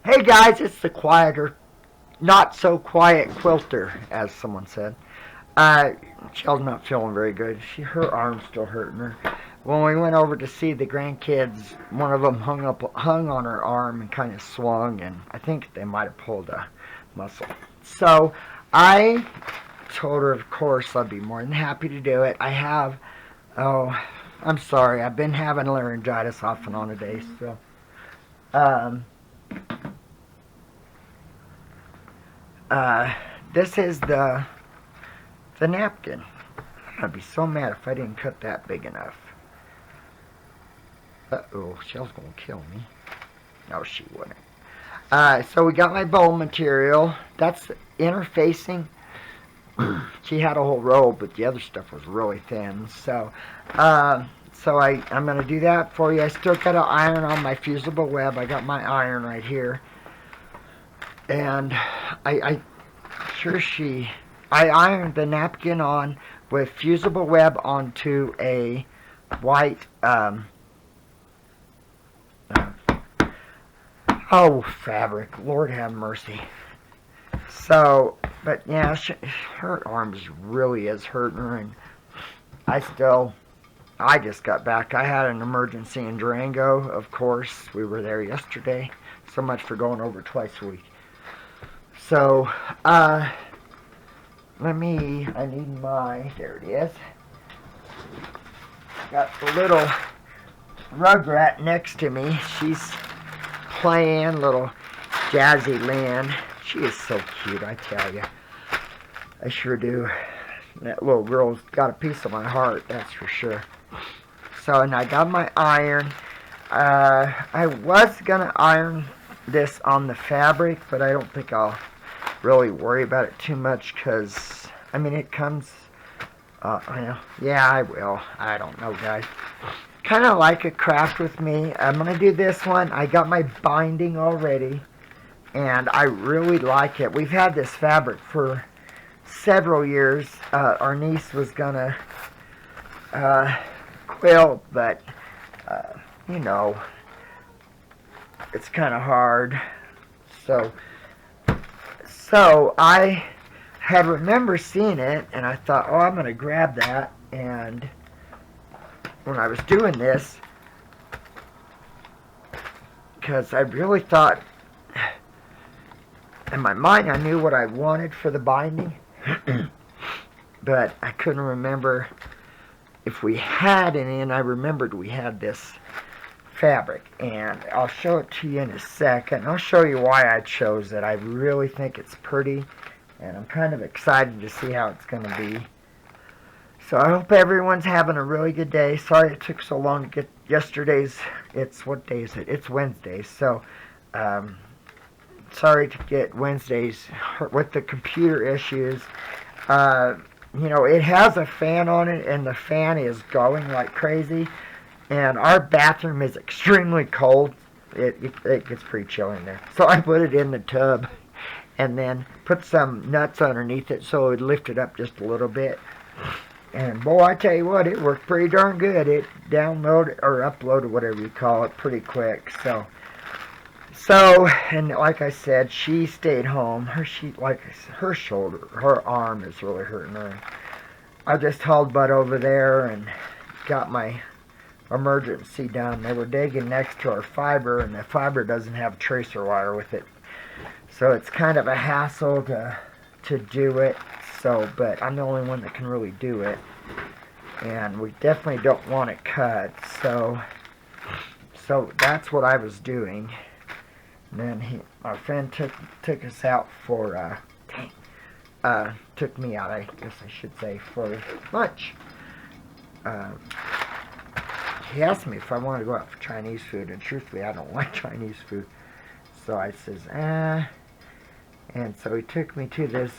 Hey guys, it's the quieter, not so quiet quilter, as someone said. Uh, Shell's not feeling very good. Her arm's still hurting her. When we went over to see the grandkids, one of them hung on her arm and kind of swung, and I think they might have pulled a muscle. So I told her, of course, I'd be more than happy to do it. Oh, I'm sorry, I've been having laryngitis off and on a day, so. Um, uh, this is the napkin. I'd be so mad if I didn't cut that big enough. Uh-oh, Shell's gonna kill me. No, she wouldn't. So we got my bowl material. That's interfacing. She had a whole roll, but the other stuff was really thin. I'm gonna do that for you. I still got to iron on my fusible web. I got my iron right here, and I sure she. I ironed the napkin on with fusible web onto a white fabric. Lord have mercy. So, but yeah, her arms really is hurting her, and I still, I just got back. I had an emergency in Durango, of course. We were there yesterday. So much for going over twice a week. So, I need there it is. Got the little rugrat next to me. She's playing little Jazzy Lynn. She is so cute, I tell you. I sure do. That little girl's got a piece of my heart, that's for sure. So, and I got my iron. I was gonna iron this on the fabric, but I don't think I'll really worry about it too much because, I mean, it comes. Yeah, I will. I don't know, guys. Kind of like a craft with me. I'm gonna do this one. I got my binding already, and I really like it. We've had this fabric for several years. Our niece was gonna quilt, but you know, it's kind of hard. So, so I had remember seeing it, and I thought, oh, I'm gonna grab that. And when I was doing this, because I really thought, in my mind, I knew what I wanted for the binding, but I couldn't remember if we had any, and I remembered we had this fabric, and I'll show it to you in a second. I'll show you why I chose it. I really think it's pretty, and I'm kind of excited to see how it's going to be. So I hope everyone's having a really good day. Sorry it took so long to get yesterday's. What day is it? It's Wednesday. So sorry to get Wednesdays with the computer issues. It has a fan on it, and the fan is going like crazy. And our bathroom is extremely cold. It gets pretty chilly in there. So I put it in the tub and then put some nuts underneath it so it would lift it up just a little bit. And boy, I tell you what, it worked pretty darn good. It downloaded or uploaded, whatever you call it, pretty quick. And like I said, she stayed home. Her shoulder, her arm is really hurting her. I just hauled butt over there and got my emergency done. They were digging next to our fiber, and the fiber doesn't have tracer wire with it, so it's kind of a hassle to do it. So, but I'm the only one that can really do it, and we definitely don't want it cut. So that's what I was doing. And then our friend took us out for took me out, I guess I should say, for lunch. He asked me if I wanted to go out for Chinese food, and truthfully, I don't like Chinese food. So I says, And so he took me to this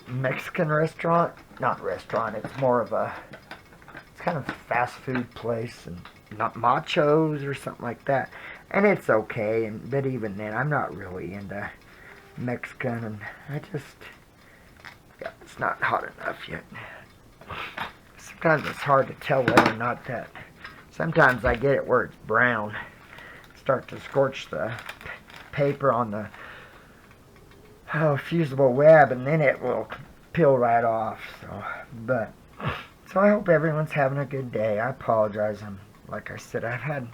Mexican restaurant. Not restaurant, it's more of it's kind of a fast food place, and not machos or something like that. And it's okay, but even then, I'm not really into Mexican, and it's not hot enough yet. Sometimes it's hard to tell whether or not that. Sometimes I get it where it's brown. It's start to scorch the paper on the fusible web, and then it will peel right off. So I hope everyone's having a good day. I apologize. Like I said, I've had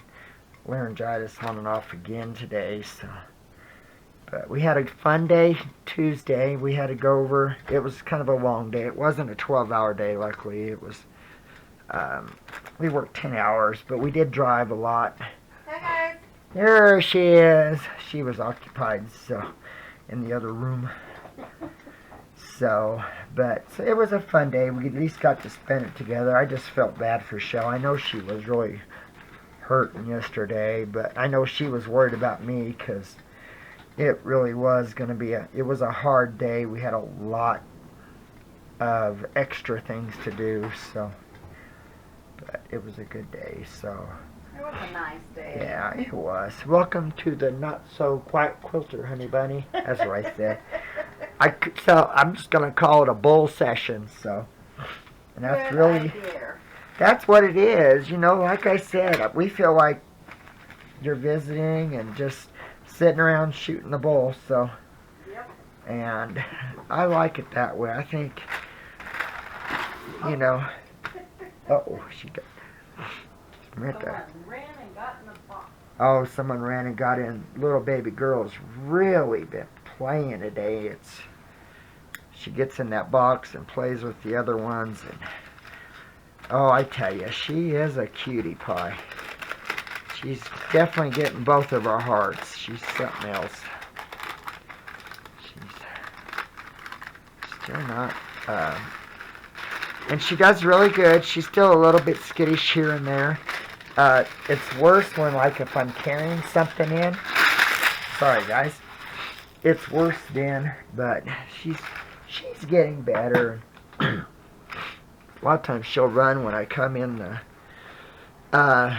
laryngitis on and off again today. But we had a fun day Tuesday. We had to go over. It was kind of a long day. It wasn't a 12-hour day. Luckily, it was. We worked 10 hours, but we did drive a lot. Hi guys. There she is. She was occupied, in the other room. But it was a fun day. We at least got to spend it together. I just felt bad for Shell. I know she was really hurting yesterday, but I know she was worried about me because it really was going to be it was a hard day. We had a lot of extra things to do, but it was a good day, It was a nice day. Yeah, it was. Welcome to the not-so-quiet quilter, honey bunny. That's what I said. I'm just going to call it a bull session, And that's Good really... idea. That's what it is. Like I said, we feel like you're visiting and just sitting around shooting the bull, Yep. And I like it that way. I think, Uh-oh, she got... Someone ran and got in the box. Oh, someone ran and got in. Little baby girl's really been playing today. She gets in that box and plays with the other ones. And oh, I tell you, she is a cutie pie. She's definitely getting both of our hearts. She's something else. She's still not... and she does really good. She's still a little bit skittish here and there. It's worse when, if I'm carrying something in. Sorry, guys. It's worse then, but she's getting better. A lot of times she'll run when I come in the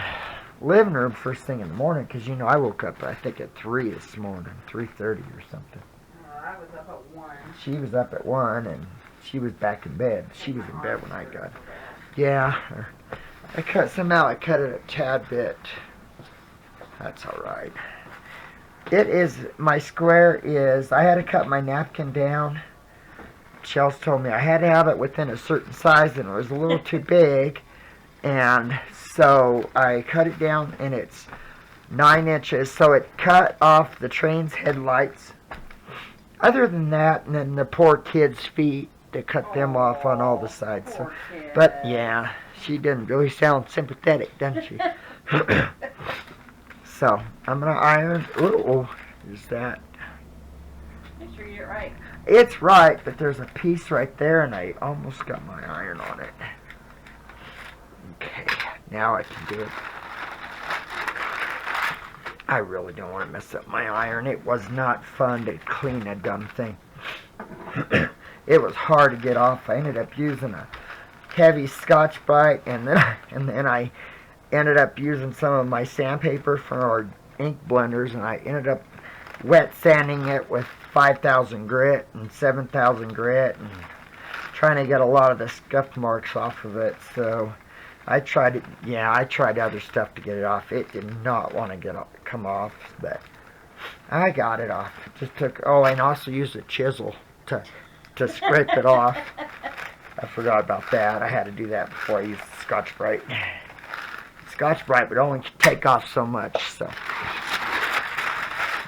living room first thing in the morning, because, I woke up, I think, at 3 this morning, 3:30 or something. I was up at 1. She was up at 1, and she was back in bed. She was in bed when I got. Yeah. Somehow I cut it a tad bit. That's alright. My square is, I had to cut my napkin down. Chelsea told me I had to have it within a certain size, and it was a little too big. And so I cut it down, and it's 9 inches. So it cut off the train's headlights. Other than that, and then the poor kid's feet, to cut them off on all the sides. But yeah, she didn't really sound sympathetic, doesn't she? So I'm gonna iron. Ooh, is that? Make sure you get it right. It's right, but there's a piece right there, and I almost got my iron on it. Okay, now I can do it. I really don't want to mess up my iron. It was not fun to clean a dumb thing. It was hard to get off. I ended up using a heavy Scotch-Brite, and then I ended up using some of my sandpaper for our ink blenders, and I ended up wet sanding it with 5,000 grit and 7,000 grit, and trying to get a lot of the scuff marks off of it. So I tried it. Yeah, I tried other stuff to get it off. It did not want to come off, but I got it off. It just took. Oh, and also used a chisel to scrape it off. I forgot about that. I had to do that before I used Scotch-Brite. Scotch-Brite would only take off so much, so.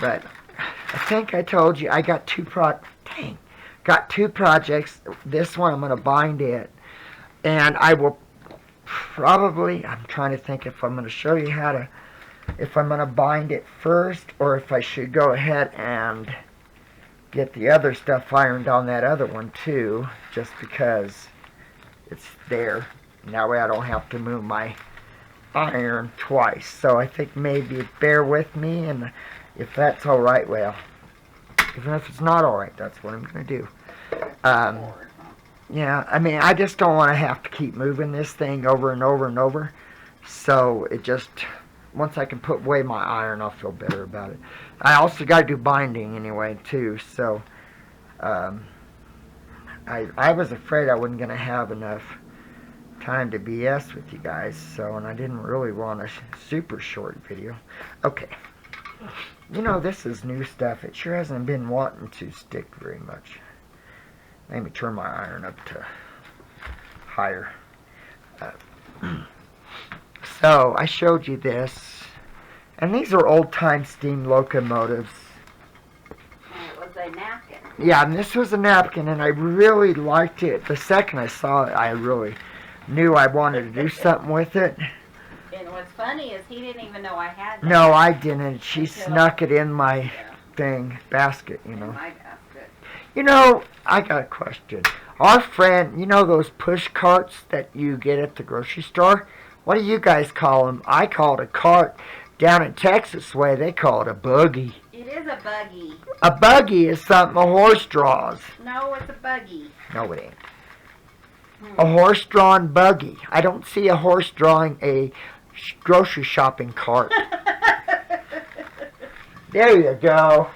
But I think I told you I got two projects. This one I'm going to bind it, and I will probably, I'm trying to think if I'm going to show you if I'm going to bind it first, or if I should go ahead and get the other stuff ironed on that other one too, just because it's there. And that way I don't have to move my iron twice. So I think maybe bear with me, and if that's alright, well, even if it's not alright, that's what I'm going to do. Yeah, I mean, I just don't want to have to keep moving this thing over and over and over. So it just, once I can put away my iron, I'll feel better about it. I also got to do binding anyway, too. So I was afraid I wasn't going to have enough time to BS with you guys. So, and I didn't really want a super short video. Okay, You know, this is new stuff. It sure hasn't been wanting to stick very much. Let me turn my iron up to higher. So, I showed you this. And these are old-time steam locomotives. And it was a napkin. Yeah, and this was a napkin, and I really liked it. The second I saw it, I really knew I wanted to do something with it. And what's funny is he didn't even know I had that. No, I didn't. She Until- snuck it in my Yeah, basket, you in know. my basket. You know, I got a question. Our friend, you know those push carts that you get at the grocery store? What do you guys call them? I call it a cart. Down in Texas way, they call it a buggy. It is a buggy. A buggy is something a horse draws. No, it's a buggy. No, it ain't. A horse-drawn buggy. I don't see a horse drawing a grocery shopping cart. There you go.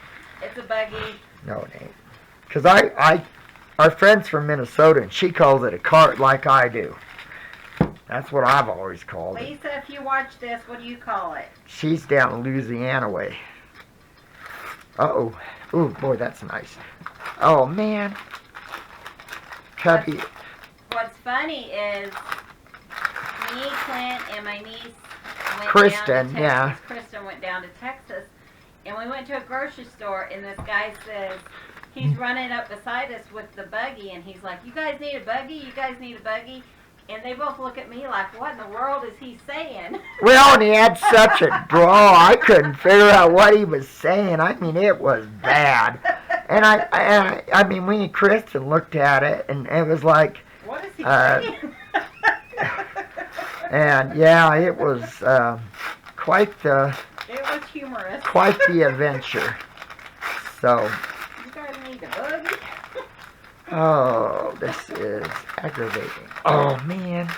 It's a buggy. No, it ain't. Because our friend's from Minnesota, and she calls it a cart like I do. That's what I've always called it. Lisa, if you watch this, what do you call it? She's down in Louisiana way. Uh-oh. Ooh, boy, that's nice. Oh, man. Cubby. What's funny is me, Clint, and my niece went Kristen, down to Texas. yeah. Kristen went down to Texas, and we went to a grocery store, and this guy says, he's running up beside us with the buggy, and he's like, you guys need a buggy? You guys need a buggy? And they both look at me like, what in the world is he saying? Well, and he had such a draw, I couldn't figure out what he was saying. I mean, it was bad. And I mean, we and Kristen looked at it, and it was like, What is he saying? and yeah, it was quite the It was humorous. adventure. So, You guys need a buggy? oh, this is aggravating. Oh, man.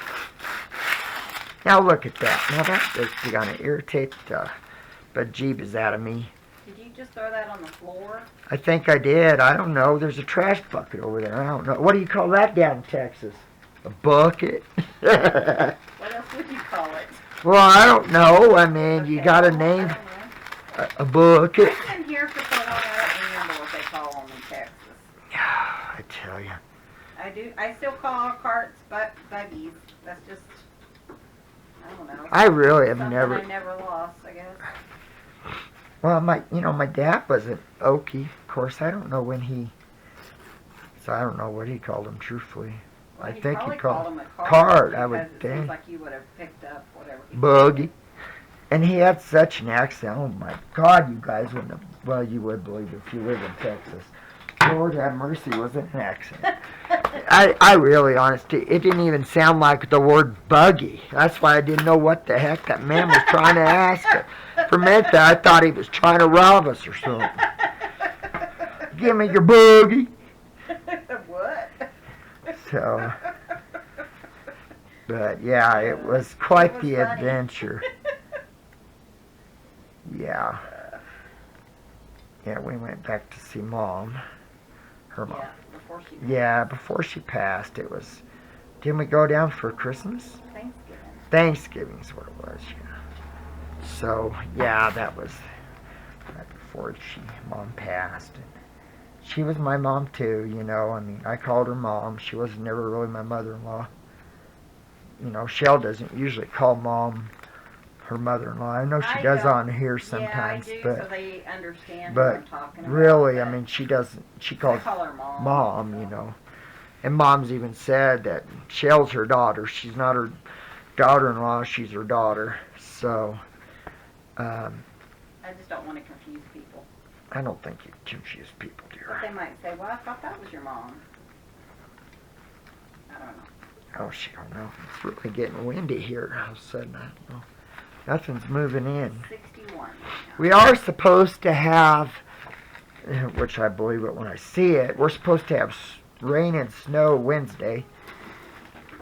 Now look at that. Now that's going to irritate the bejeebus out of me. Did you just throw that on the floor? I think I did. I don't know. There's a trash bucket over there. I don't know. What do you call that down in Texas? A bucket? What else would you call it? Well, I don't know. I mean, you got to name a bucket. I've been here for so long, I don't remember what they call them in Texas. I tell you. I do. I still call carts buggies. That's just, I don't know. I really have Something never. I never lost, I guess. Well, my dad was an Okie. Of course, I don't know when he. So I don't know what he called him. Truthfully, Well, I he think he probably called him a cart, I would because it think. seems like you would have picked up whatever he Buggy. And he had such an accent. Oh my God, you guys wouldn't have. Well, you would believe it if you live in Texas. Lord have mercy, was it an accent? I really, honestly, it didn't even sound like the word buggy. That's why I didn't know what the heck that man was trying to ask. For a minute there, I thought he was trying to rob us or something. Give me your buggy. What? So, but yeah, it was quite It was the funny. adventure. Yeah. Yeah, we went back to see Mom. Her mom. Yeah, before she Yeah, before she passed, it was. Didn't we go down for Christmas? Thanksgiving. Thanksgiving's what it was, yeah. So, yeah, that was right before Mom passed. And she was my mom too, you know. I mean, I called her Mom. She was never really my mother-in-law. You know, Shell doesn't usually call Mom her mother-in-law. I know she I does don't. on here sometimes, yeah, I do, but so they understand but what I'm talking about. really, I but mean, she doesn't. She I calls call her Mom. Mom, you know. And Mom's even said that Shell's her daughter. She's not her daughter-in-law. She's her daughter. So, I just don't want to confuse people. I don't think you confuse people, But dear. they might say, well, I thought that was your mom. I don't know. Oh, she don't know. It's really getting windy here. All of a sudden, I don't know. Nothing's moving in. 61 right now. We are supposed to have, which I believe it when I see it, we're supposed to have rain and snow Wednesday,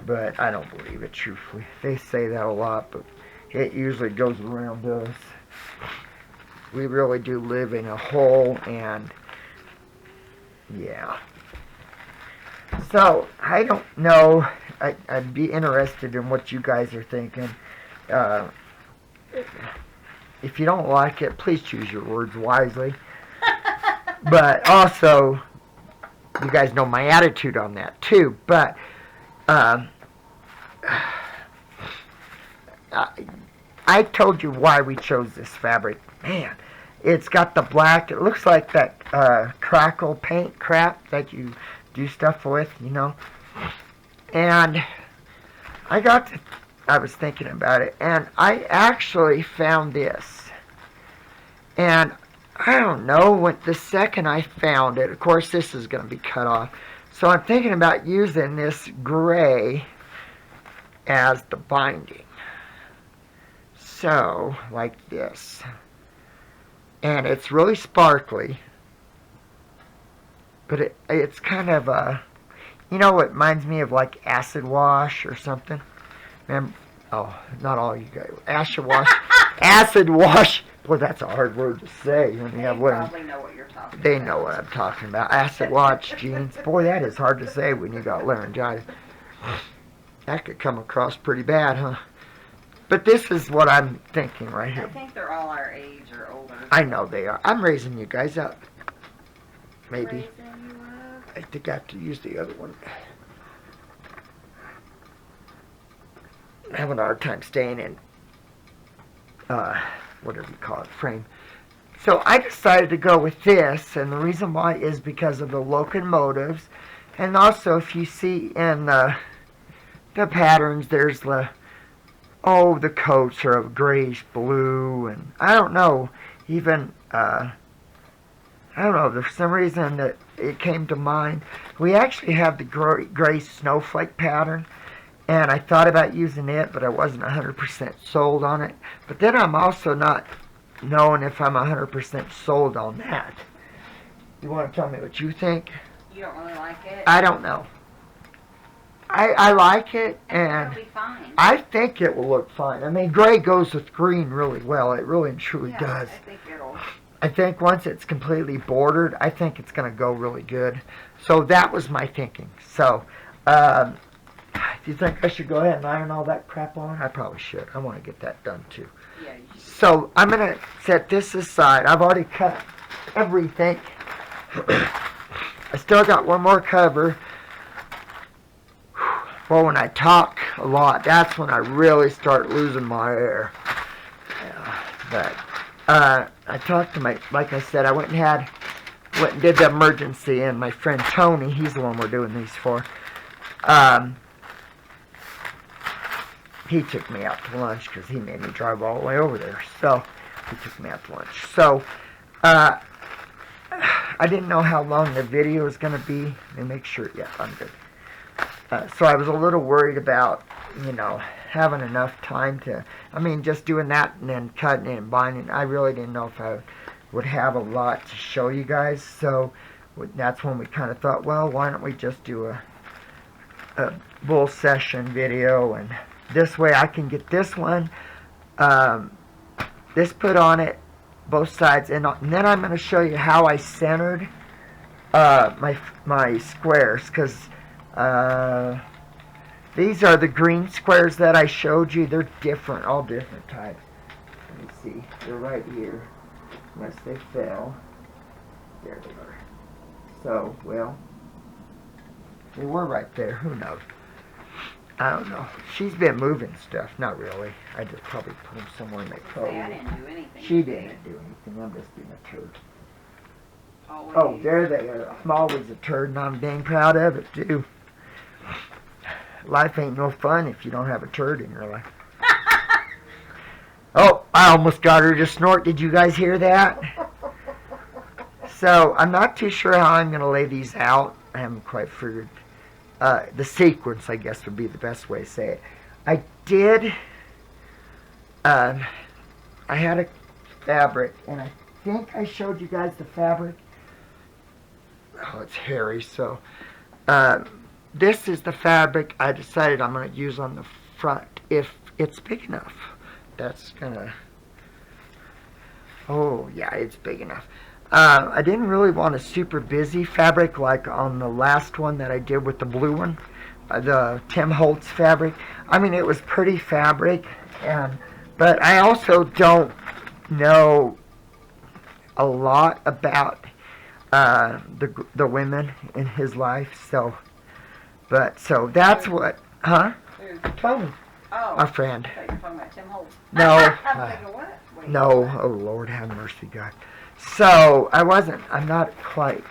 but I don't believe it, truthfully. They say that a lot, but it usually goes around us. We really do live in a hole, and yeah. So, I don't know. I'd be interested in what you guys are thinking. if you don't like it, please choose your words wisely. But also, you guys know my attitude on that too. But I told you why we chose this fabric. Man, it's got the black. It looks like that crackle paint crap that you do stuff with, you know. And I was thinking about it, and I actually found this. And I don't know, when the second I found it, of course this is going to be cut off. So I'm thinking about using this gray as the binding. So, like this. And it's really sparkly. But it's kind of you know what reminds me of, like acid wash or something? Remember? Oh, not all you guys. Acid wash. Acid wash. Boy, that's a hard word to say. When you have probably know what you're talking about. They know what I'm talking about. Acid wash jeans. Boy, that is hard to say when you got laryngitis. That could come across pretty bad, huh? But this is what I'm thinking right here. I think they're all our age or older. I know they are. I'm raising you guys up. Maybe. Raising you up. I think I have to use the other one. I'm having a hard time staying in, whatever you call it, frame. So I decided to go with this, and the reason why is because of the locomotives, and also if you see in the patterns, there's the coats are of grayish blue, and I don't know, even, I don't know, for some reason that it came to mind. We actually have the gray snowflake pattern, and I thought about using it, but I wasn't 100% sold on it. But then I'm also not knowing if I'm 100% sold on that. You want to tell me what you think? You don't really like it? I don't know. I like it, and it'll be fine. I think it will look fine. I mean, gray goes with green really well. It really and truly does. I think once it's completely bordered, I think it's going to go really good. So that was my thinking. So, do you think I should go ahead and iron all that crap on? I probably should. I want to get that done too. Yeah, you should. So I'm going to set this aside. I've already cut everything. I still got one more cover. Well, when I talk a lot, that's when I really start losing my hair. Yeah, but I talked to like I said, I went and did the emergency, and my friend Tony, he's the one we're doing these for. He took me out to lunch because he made me drive all the way over there. So he took me out to lunch. So I didn't know how long the video was going to be. Let me make sure. Yeah, I'm good. So I was a little worried about, having enough time to, just doing that and then cutting it and binding. I really didn't know if I would have a lot to show you guys. So that's when we kind of thought, well, why don't we just do a full session video, and this way I can get this one, this put on it, both sides, and then I'm going to show you how I centered my squares, because these are the green squares that I showed you. They're different, all different types. Let me see. They're right here, unless they fell. There they are. So, well, they were right there. Who knows? I don't know. She's been moving stuff. Not really. I just probably put them somewhere in my coat. I didn't do anything. She didn't do anything. I'm just being a turd. Always. Oh, there they are. I'm always a turd, and I'm dang proud of it, too. Life ain't no fun if you don't have a turd in your life. Oh, I almost got her to snort. Did you guys hear that? So, I'm not too sure how I'm going to lay these out. I haven't quite figured. The sequence, I guess, would be the best way to say it. I did, I had a fabric, and I think I showed you guys the fabric. Oh, it's hairy, so, this is the fabric I decided I'm going to use on the front, if it's big enough. That's gonna, oh, yeah, it's big enough. I didn't really want a super busy fabric like on the last one that I did with the blue one, the Tim Holtz fabric. It was pretty fabric, but I also don't know a lot about the women in his life. So, so that's what, huh? Who? Tony, Oh. our friend. I thought you were talking about Tim Holtz. No, I'm thinking, what? Wait, no. what? Oh Lord, have mercy, God. So I'm not quite.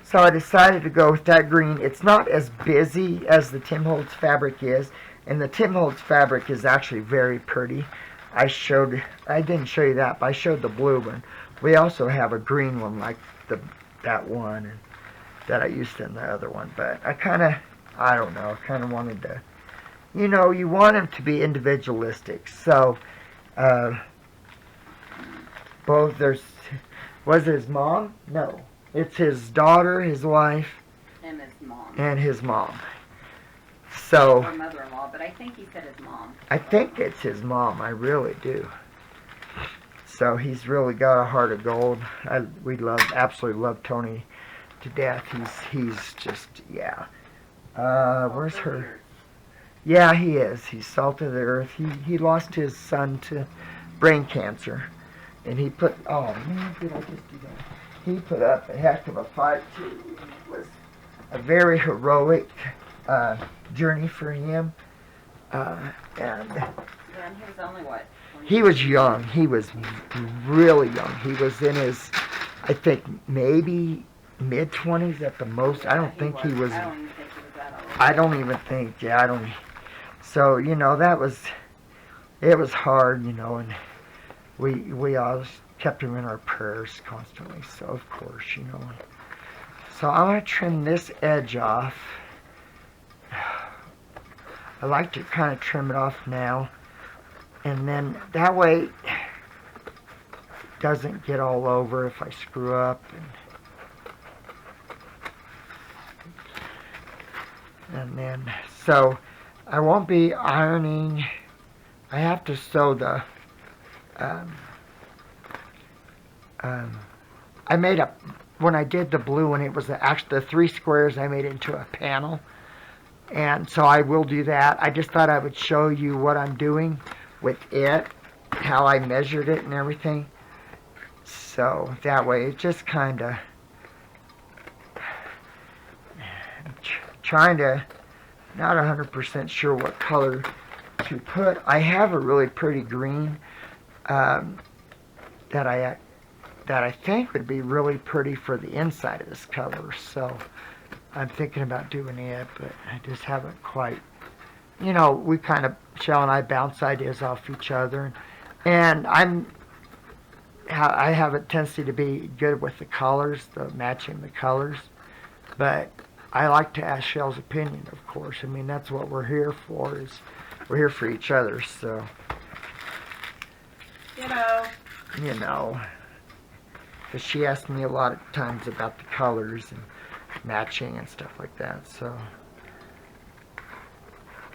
So I decided to go with that green. It's not as busy as the Tim Holtz fabric is, and the Tim Holtz fabric is actually very pretty. I didn't show you that, but I showed the blue one. We also have a green one like that one and that I used in the other one, but I don't know, kind of wanted to, you want them to be individualistic. So, both was it his mom? No. It's his daughter, his wife, And his mom. and his mom. So, Or mother-in-law, but I think he said his mom. I think it's his mom. I really do. So he's really got a heart of gold. We absolutely love Tony to death. He's just, yeah. Where's her? Yeah, he is. He's salt of the earth. He lost his son to brain cancer, and he put. Oh man, did I just do that? He put up a heck of a fight too. It was a very heroic journey for him, and. Yeah, and he was only what? He was young. He was really young. He was in his, I think, maybe mid-20s at the most. I don't think he was. I don't even think he was that old. I don't even think. Yeah, I don't. So it was hard, and we all kept him in our prayers constantly. So of course, So I'm gonna trim this edge off. I like to kind of trim it off now. And then that way it doesn't get all over if I screw up. And then, so I won't be ironing. I have to sew the, I made when I did the blue one, it was actually the 3 squares, I made it into a panel. And so I will do that. I just thought I would show you what I'm doing with it, how I measured it and everything. So that way it just kind of trying to, not 100% sure what color to put. I have a really pretty green that I think would be really pretty for the inside of this cover. So I'm thinking about doing it, but I just haven't quite. We kind of, Shell and I bounce ideas off each other, and I have a tendency to be good with the colors, matching the colors, but I like to ask Shell's opinion, of course. I mean, that's what we're here for, we're here for each other, so. Because she asked me a lot of times about the colors and matching and stuff like that, so.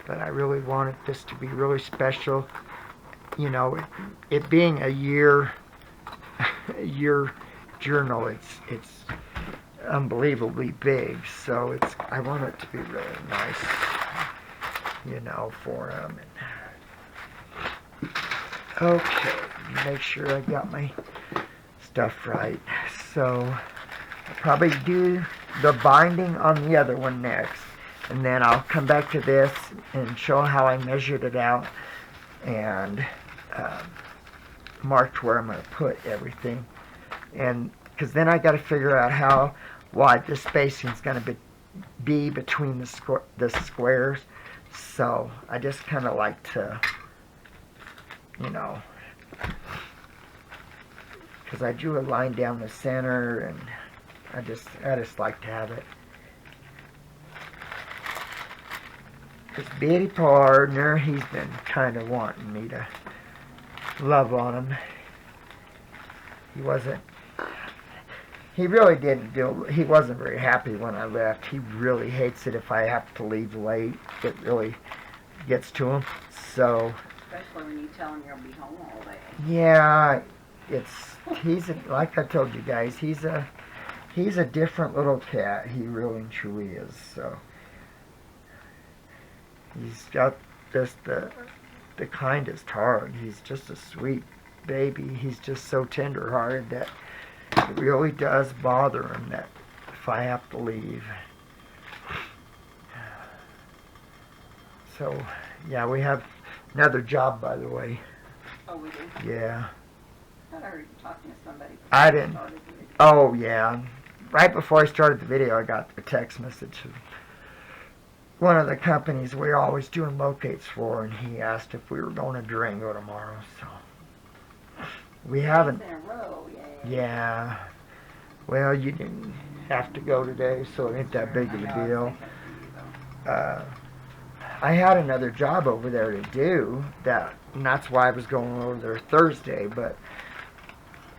But I really wanted this to be really special. It being a year journal, it's unbelievably big. So I want it to be really nice, for them. Okay, make sure I got my stuff right. So I'll probably do the binding on the other one next. And then I'll come back to this and show how I measured it out and marked where I'm going to put everything. And because then I got to figure out how wide the spacing is going to be between the squares. So I just kind of like to, because I drew a line down the center, and I just like to have it. This bitty partner, he's been kind of wanting me to love on him. He wasn't very happy when I left. He really hates it if I have to leave late. It really gets to him. So. Especially when you tell him you'll be home all day. Yeah, like I told you guys, he's a different little cat. He really and truly is, so. He's got just the kindest heart. He's just a sweet baby. He's just so tender-hearted that it really does bother him that if I have to leave. So, yeah, we have another job, by the way. Oh, we do? Yeah. I thought I heard you talking to somebody. I didn't. Oh, yeah. Right before I started the video, I got a text message of one of the companies we're always doing locates for, and he asked if we were going to Durango tomorrow, so we haven't. In a row, yay. Yeah. Well, you didn't have to go today, so it ain't that big of a deal. I had another job over there to do, and that's why I was going over there Thursday, but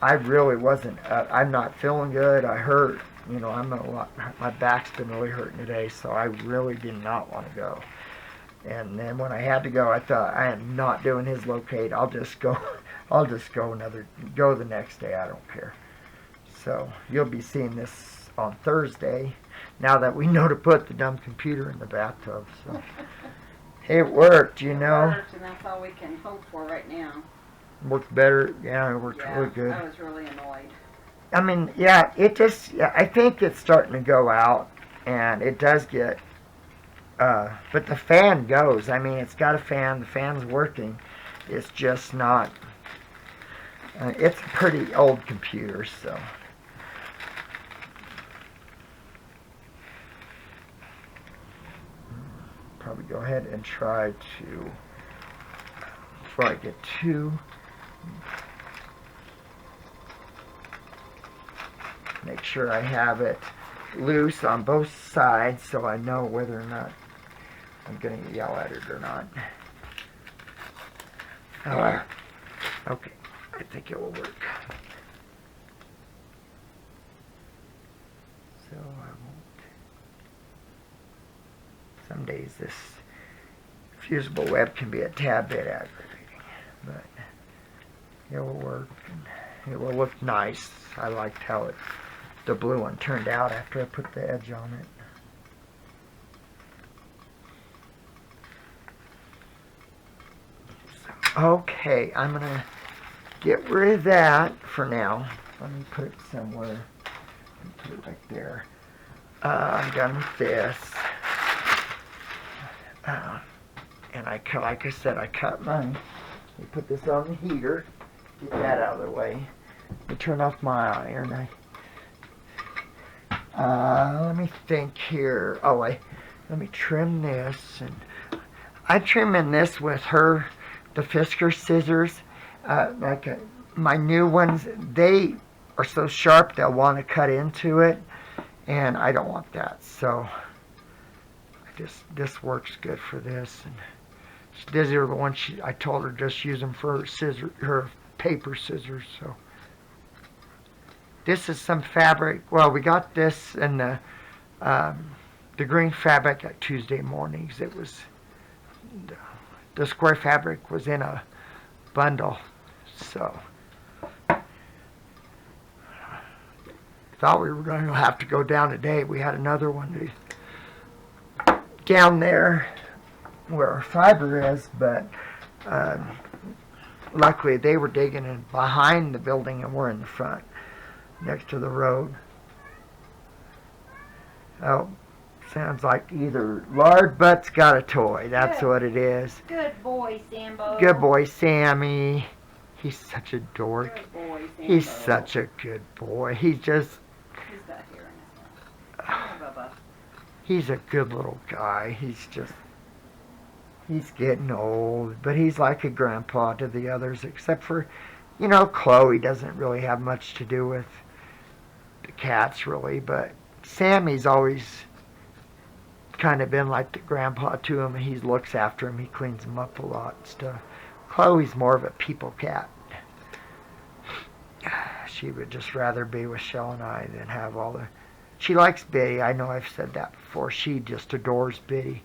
I really wasn't. I'm not feeling good. I hurt. You know, my back's been really hurting today, so I really did not want to go. And then when I had to go, I thought, I am not doing his locate. I'll just go the next day. I don't care. So you'll be seeing this on Thursday, now that we know to put the dumb computer in the bathtub. So it worked, you know. It worked, and that's all we can hope for right now. Worked better. Yeah, it worked really good. I was really annoyed. I mean, yeah, I think it's starting to go out, and it does get, but the fan goes. I mean, it's got a fan. The fan's working. It's just not, it's a pretty old computer, so. Probably go ahead and try to, before I get too, make sure I have it loose on both sides so I know whether or not I'm going to yell at it or not. Okay, I think it will work. So I won't. Some days this fusible web can be a tad bit aggravating, but it will work and it will look nice. I liked how the blue one turned out after I put the edge on it. So, okay, I'm going to get rid of that for now. Let me put it somewhere. Put it right there. I'm done with this. And like I said, I cut mine. We put this on the heater. Get that out of the way. Let me turn off my iron. Let me think here. Let me trim this. And I'm trimming this with the Fisker scissors. My new ones, they are so sharp they'll want to cut into it, and I don't want that. So this works good for this. And these are the ones I told her just use them for her paper scissors. So. This is some fabric. Well, we got this in the green fabric at Tuesday mornings. It was the square fabric was in a bundle, so thought we were going to have to go down today. We had another one down there where our fiber is, but luckily they were digging in behind the building and we're in the front. Next to the road. Oh, sounds like either Lard Butt's got a toy. That's what it is. Good boy, Sambo. Good boy, Sammy. He's such a dork. Good boy, Sambo. He's such a good boy. He's just. He's got hair in his mouth. Bubba. He's a good little guy. He's getting old, but he's like a grandpa to the others, except for, Chloe doesn't really have much to do with the cats, really, but Sammy's always kind of been like the grandpa to him. He looks after him. He cleans him up a lot and stuff. Chloe's more of a people cat. She would just rather be with Shell and I than have all the... She likes Biddy. I know I've said that before. She just adores Biddy.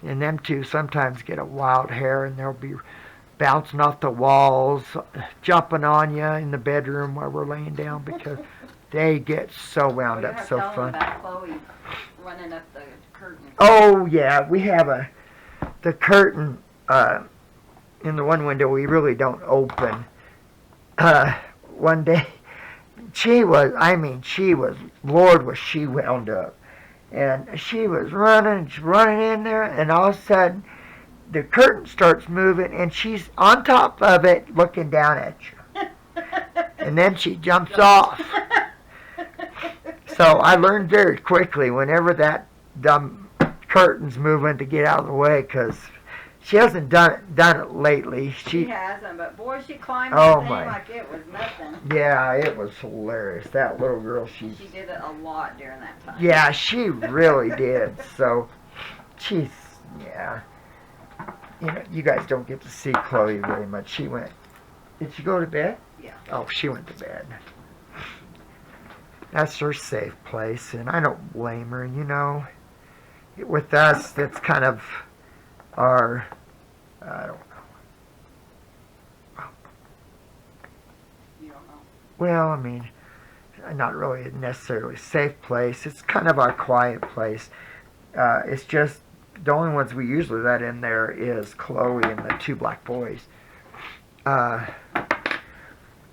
And them two sometimes get a wild hair, and they'll be bouncing off the walls, jumping on you in the bedroom while we're laying down because they get so wound up, so fun. About Chloe running up the curtain. Oh yeah, we have the curtain in the one window we really don't open one day, she was, Lord, was she wound up. And she was running in there, and all of a sudden, the curtain starts moving, and she's on top of it looking down at you. And then she jumps off. So I learned very quickly whenever that dumb curtain's moving to get out of the way, because she hasn't done it lately. She hasn't, but boy, she climbed Oh, that my. thing like it was nothing. Yeah, it was hilarious. That little girl, She did it a lot during that time. yeah, she really did. So, she's, yeah. You know, you guys don't get to see Chloe very much. She went, did she go to bed? Yeah. Oh, she went to bed. That's her safe place, and I don't blame her, you know. With us, that's kind of our, I don't know. You don't know. Well, I mean, not really necessarily a safe place. It's kind of our quiet place. It's just, the only ones we usually let in there is Chloe and the two black boys.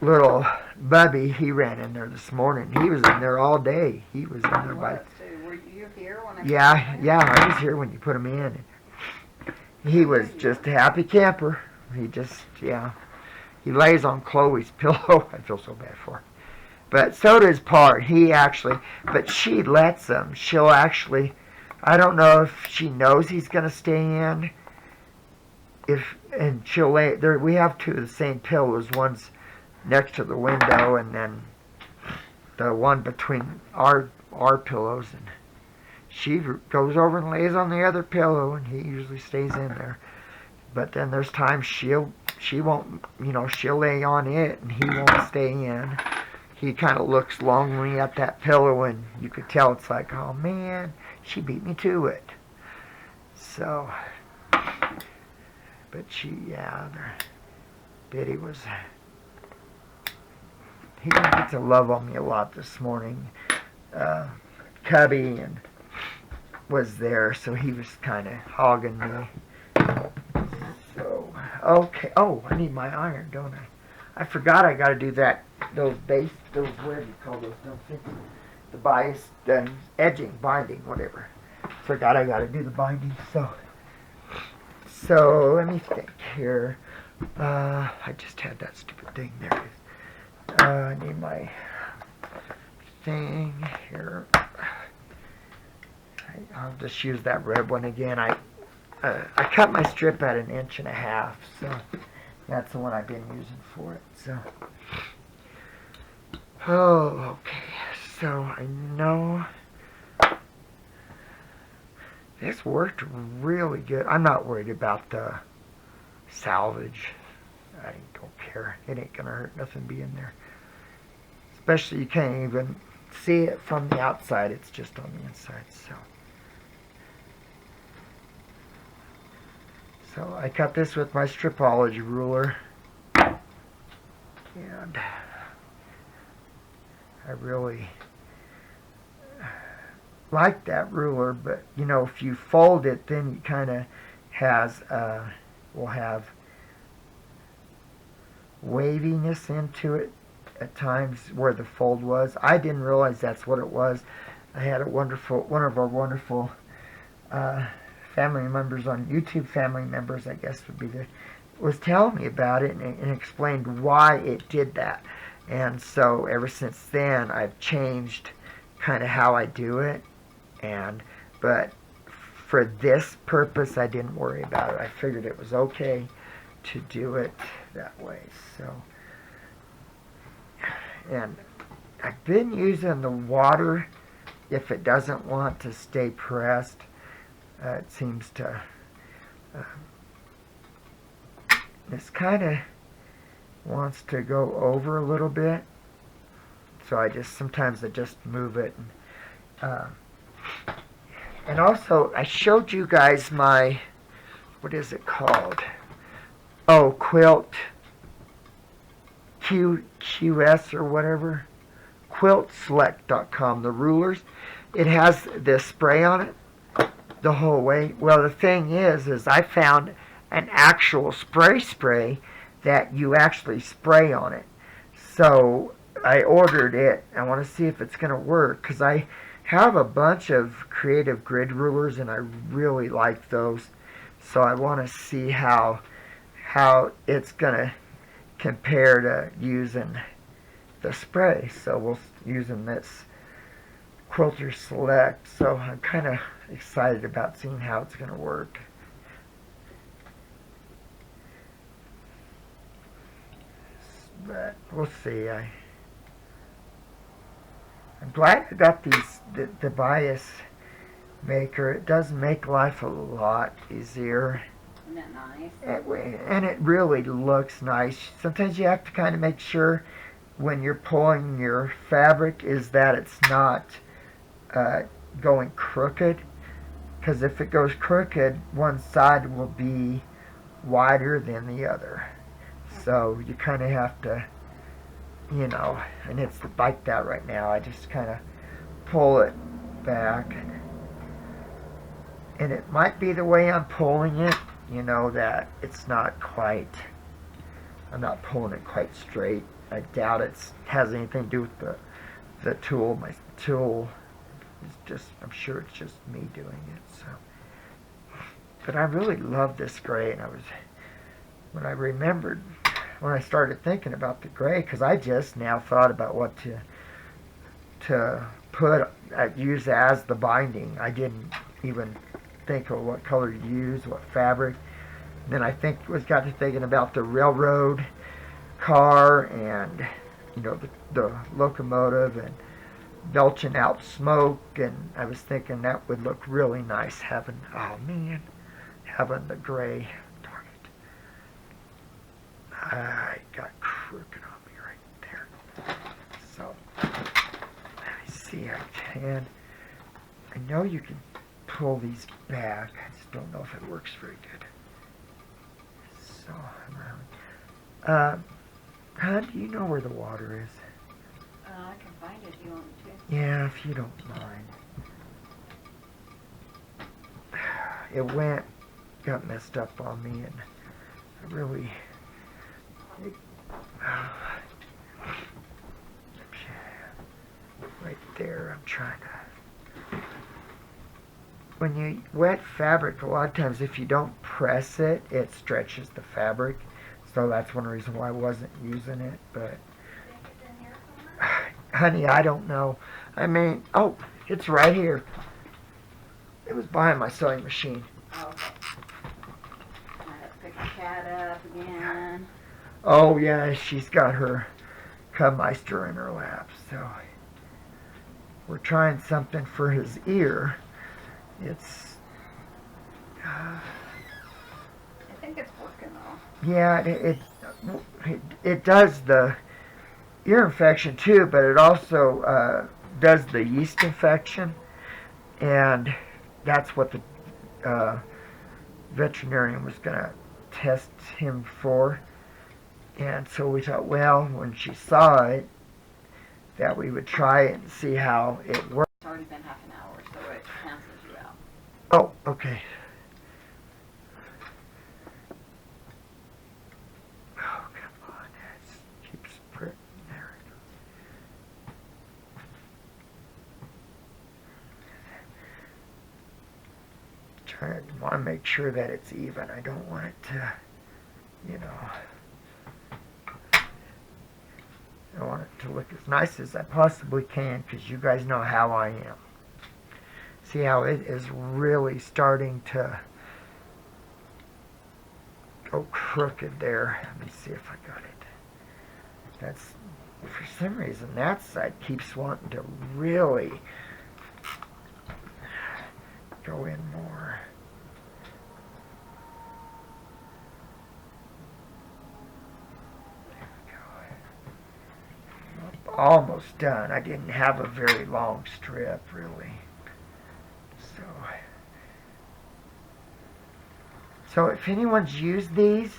Little Bubby, he ran in there this morning. He was in there all day. He was in there by... Were you here when I Yeah, I was here when you put him in. He was just a happy camper. He just, yeah. He lays on Chloe's pillow. I feel so bad for him. But so does Part. He actually, but she lets him. She'll actually, I don't know if she knows he's going to stay in. And she'll lay, there. We have two of the same pillows. One's next to the window, and then the one between our pillows, and she goes over and lays on the other pillow, and he usually stays in there. But then there's times she won't, you know, she'll lay on it, and he won't stay in. He kind of looks longingly at that pillow, and you could tell it's like, oh man, she beat me to it. So, but Biddy was, he didn't get to love on me a lot this morning. Cubby and was there, so he was kind of hogging me. So, okay. Oh, I need my iron, don't I? I forgot I got to do that. Those whatever you call those, the bias, edging, binding, whatever. Forgot I got to do the binding. So let me think here. I just had that stupid thing there. I need my thing here. I'll just use that red one again. I cut my strip at 1.5 inches, so that's the one I've been using for it. So, oh, okay. So I know this worked really good. I'm not worried about the salvage. I don't care. It ain't gonna hurt nothing being there. Especially you can't even see it from the outside. It's just on the inside. So I cut this with my stripology ruler, and I really like that ruler, but you know, if you fold it, then it kind of will have waviness into it at times where the fold was. I didn't realize that's what it was. I had one of our wonderful family members on YouTube, family members I guess would be was telling me about it and explained why it did that. And so ever since then I've changed kind of how I do it, but for this purpose I didn't worry about it. I figured it was okay to do it that way. So, and I've been using the water if it doesn't want to stay pressed. It seems to, this kind of wants to go over a little bit, so sometimes I just move it. And also, I showed you guys my, what is it called? Oh, quilt, QS or whatever, quiltselect.com, the rulers. It has this spray on it the whole way. Well, the thing is I found an actual spray that you actually spray on it. So I ordered it. I want to see if it's going to work because I have a bunch of creative grid rulers and I really like those. So I want to see how it's going to compare to using the spray. So we'll using this Quilter Select. So I'm kind of excited about seeing how it's going to work. But we'll see. I'm glad I got the bias maker. It does make life a lot easier. Isn't that nice? And it really looks nice. Sometimes you have to kind of make sure when you're pulling your fabric is that it's not going crooked. Because if it goes crooked, one side will be wider than the other. So you kind of have to, you know, and it's like that right now. I just kind of pull it back. And it might be the way I'm pulling it, you know, that it's not quite, I'm not pulling it quite straight. I doubt it has anything to do with the tool. My tool is just, I'm sure it's just me doing it. So, but I really love this gray, and when I started thinking about the gray, because I just now thought about what to use as the binding. I didn't even think of what color to use, what fabric. And then I got to thinking about the railroad car and, you know, the locomotive and belching out smoke, and I was thinking that would look really nice having the gray. Darn it. I got crooked on me right there. So, let me see. I know you can pull these back. I just don't know if it works very good. So, hon, do you know where the water is? I can find it if you want me to. Yeah, if you don't mind. It got messed up on me, and I really, right there, I'm trying to, when you wet fabric, a lot of times if you don't press it, it stretches the fabric, so that's one reason why I wasn't using it, but, honey, I don't know. I mean, oh, it's right here. It was behind my sewing machine. Oh, okay. I have to pick the cat up again. Oh, yeah, she's got her Cubmeister in her lap, so we're trying something for his ear. It's, I think it's working though. yeah, it does the ear infection too, but it also does the yeast infection, and that's what the veterinarian was going to test him for. And so we thought, well, when she saw it, that we would try it and see how it worked. It's already been half an hour, so it cancels you out. Oh, okay. Oh, come on. It keeps printing. There it goes. I want to make sure that it's even. I don't want it to, you know, I want it to look as nice as I possibly can, because you guys know how I am. See how it is really starting to go crooked there. Let me see if I got it. That's, for some reason, that side keeps wanting to really go in more. Almost done. I didn't have a very long strip, really. So if anyone's used these,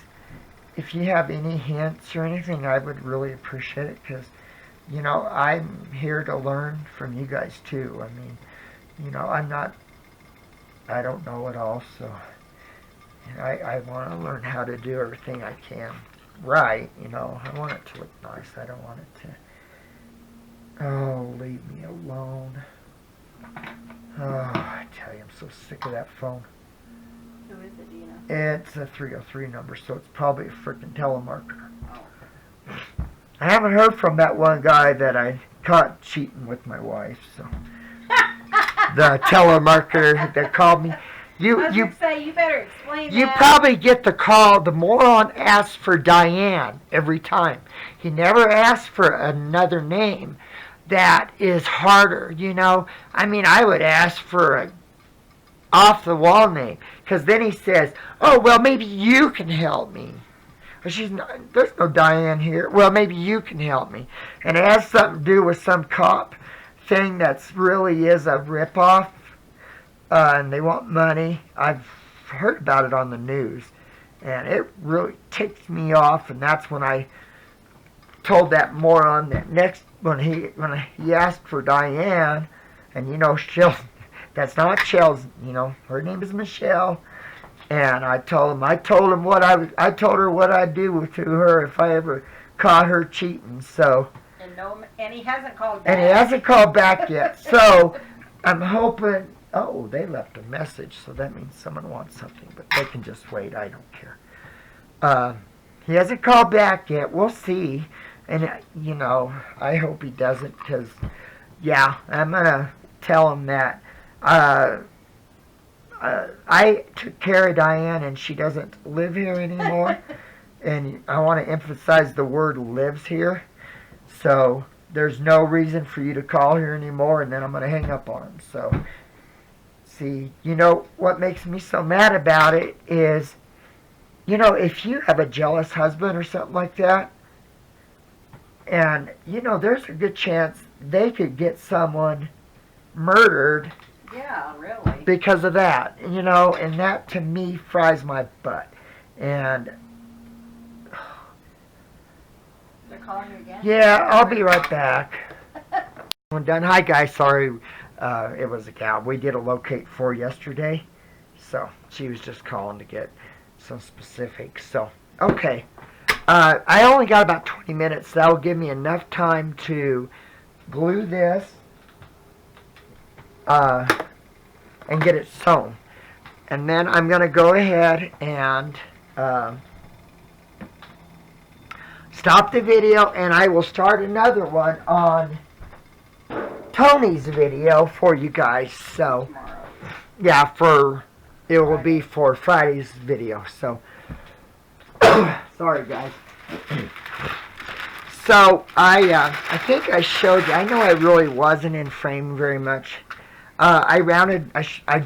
if you have any hints or anything, I would really appreciate it, because, you know, I'm here to learn from you guys too. I mean, you know, I don't know it all, so I want to learn how to do everything I can. right, you know. I want it to look nice. I don't want it to... Oh, leave me alone. Oh, I tell you, I'm so sick of that phone. Who is it, do you know? It's a 303 number, so it's probably a freaking telemarketer. Oh. I haven't heard from that one guy that I caught cheating with my wife, so... The telemarketer that called me. I was going to say, you better explain You that. probably get the call. The moron asks for Diane every time. He never asks for another name that is harder, you know. I mean, I would ask for a off-the-wall name, because then he says, oh, well, maybe you can help me. Or there's no Diane here. Well, maybe you can help me. And it has something to do with some cop thing that's really is a ripoff, and they want money. I've heard about it on the news, and it really ticks me off. And that's when I told that moron that next when he asked for Diane, and you know that's not Shell's. You know, her name is Michelle. And I told him I told her what I'd do to her if I ever caught her cheating. So. And he hasn't called back. And he hasn't called back yet. So I'm hoping. Oh, they left a message, so that means someone wants something. But they can just wait. I don't care. He hasn't called back yet. We'll see. And you know, I hope he doesn't, because yeah, I'm gonna tell him that I took care of Diane, and she doesn't live here anymore. And I want to emphasize the word lives here. So there's no reason for you to call here anymore, and then I'm going to hang up on him. So, see, you know, what makes me so mad about it is, you know, if you have a jealous husband or something like that, and, you know, there's a good chance they could get someone murdered. Yeah, really. Because of that, you know, and that to me fries my butt. And they're calling you again? yeah, I'll be right back. When done. Hi guys, sorry, it was a gal. We did a locate for yesterday, so she was just calling to get some specifics. So okay, I only got about 20 minutes. That will give me enough time to glue this and get it sewn. And then I'm going to go ahead and stop the video, and I will start another one on Tony's video for you guys. So, yeah, it will be for Friday's video. So, sorry guys. So, I think I showed you, I know I really wasn't in frame very much. I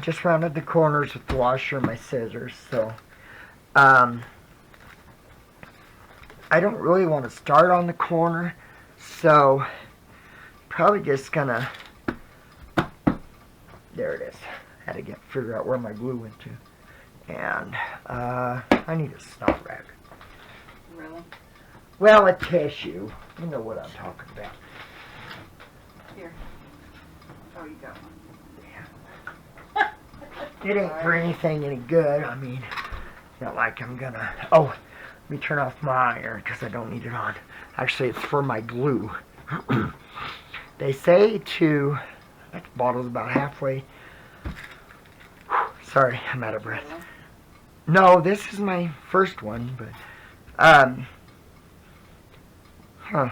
just rounded the corners with the washer and my scissors, so, I don't really want to start on the corner, so, probably just gonna, there it is, had to figure out where my glue went to, and, I need a snot rag. Really? Well, a tissue, you know what I'm talking about. Here. Oh, you got one. It ain't for anything any good. I mean, not like I'm gonna... Oh, let me turn off my iron because I don't need it on. Actually, it's for my glue. They say to... That bottle's about halfway. Sorry, I'm out of breath. No, this is my first one, but... Huh.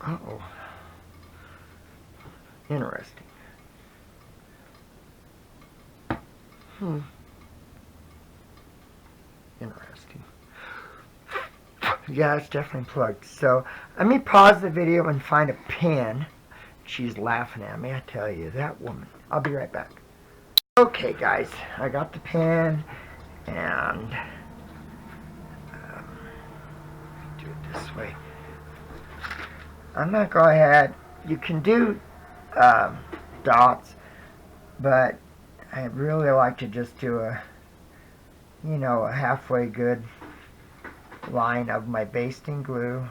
Uh-oh. Interesting. Interesting. Yeah, it's definitely plugged. So, let me pause the video and find a pin. She's laughing at me, I tell you. That woman. I'll be right back. Okay, guys. I got the pin. And... do it this way. I'm going to go ahead. You can do dots. But... I really like to just do a halfway good line of my basting glue.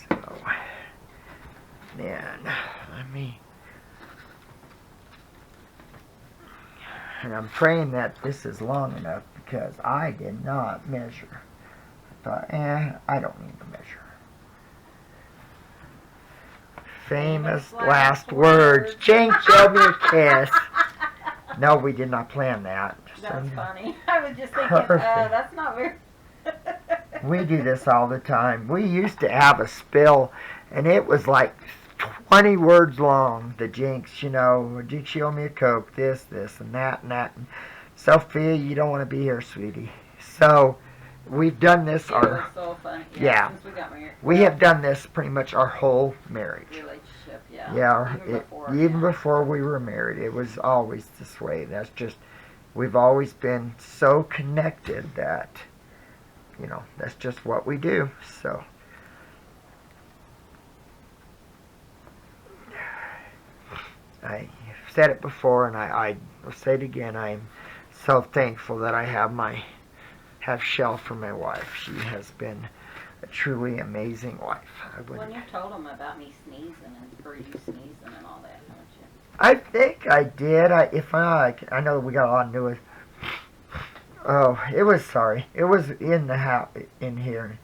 So, then, let me And I'm praying that this is long enough because I did not measure. I thought, I don't need to measure. Famous last words. Jane showed me a kiss. No, we did not plan that. That's funny. I was just thinking, Perfect. that's not very... We do this all the time. We used to have a spill, and it was like 20 words long. The Jinx, you know, Jinx, you owe me a Coke, this, and that, and that. And Sophia, you don't want to be here, sweetie. So, we've done this It was so funny. Yeah. Since we got married. we have done this pretty much our whole marriage. Relationship, yeah. Yeah, Even before we were married, it was always this way. That's just, we've always been so connected that, you know, that's just what we do. So, I said it before, and I will say it again. I'm so thankful that I have Shell for my wife. She has been a truly amazing wife. When you told him about me sneezing or you sneezing and all that, don't you? I think I did. I know we got a lot of new. Oh, it was in the house in here.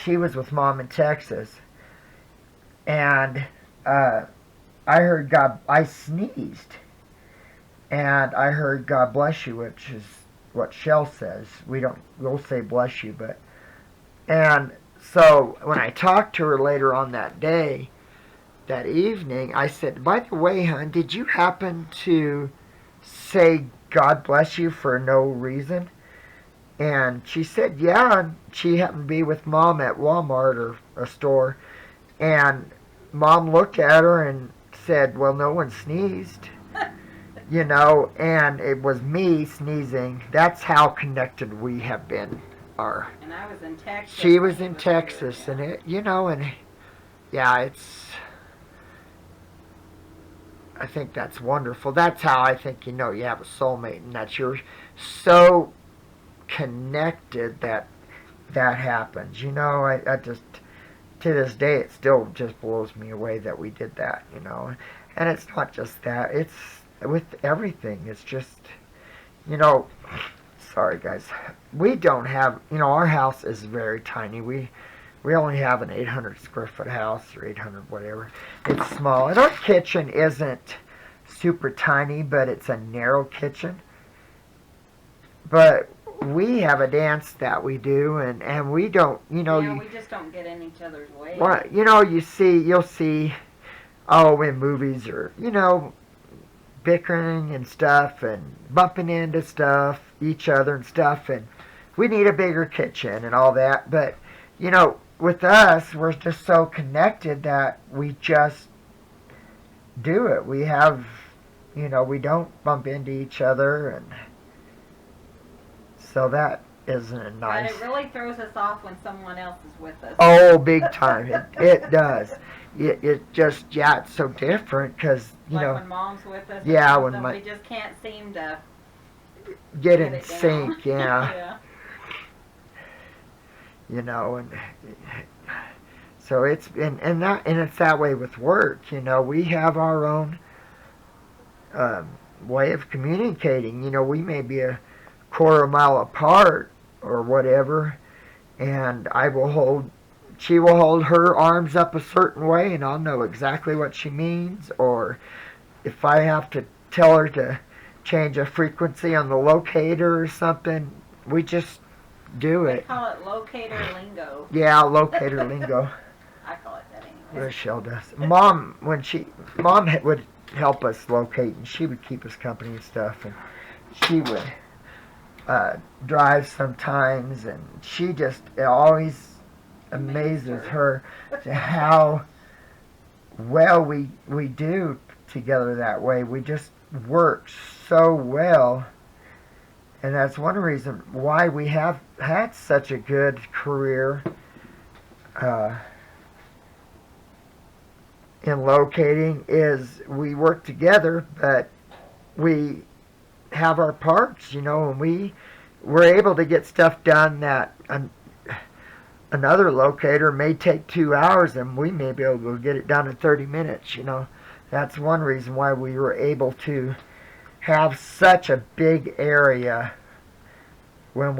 She was with Mom in Texas, and I heard I sneezed, and I heard God bless you, which is what Shell says. We'll say bless you, and so when I talked to her later on that evening, I said, by the way, hon, did you happen to say God bless you for no reason? And she said, yeah, and she happened to be with Mom at Walmart or a store, and Mom looked at her and said, well, no one sneezed. You know, and it was me sneezing. That's how connected we have been. And I was in Texas. She was in Texas, here, yeah. And it, you know, and yeah, I think that's wonderful. That's how I think, you know, you have a soulmate, and that you're so connected that happens. You know, I just, to this day, it still just blows me away that we did that, you know. And it's not just that. It's with everything. It's just, you know, sorry guys. We don't have, you know, our house is very tiny. We only have an 800 square foot house, or 800 whatever. It's small. And our kitchen isn't super tiny, but it's a narrow kitchen. But we have a dance that we do, and we don't, you know. Yeah, we just don't get in each other's way. Well, you know, you'll see, in movies, or, you know, bickering and stuff, and bumping into each other and stuff, and we need a bigger kitchen and all that. But, you know, with us, we're just so connected that we just do it. We have, you know, we don't bump into each other, and so that isn't nice. But it really throws us off when someone else is with us. Oh, big time. It does. It just, yeah, it's so different because, you like know. When Mom's with us. Yeah, we just can't seem to get in sync, yeah. Yeah. You know, and so it's and it's that way with work. You know, we have our own way of communicating. You know, we may be a quarter mile apart or whatever, and she will hold her arms up a certain way, and I'll know exactly what she means. Or if I have to tell her to change a frequency on the locator or something, we just do it. They call it locator lingo. Yeah, locator lingo. I call it that anyway. Rochelle does. Mom would help us locate, and she would keep us company and stuff, and she would drive sometimes, and she just, it always amazes her to how well we do together that way. We just work so well, and that's one reason why we have had such a good career in locating, is we work together, but we have our parts, you know, and we're able to get stuff done that another locator may take 2 hours, and we may be able to get it done in 30 minutes, you know. That's one reason why we were able to have such a big area when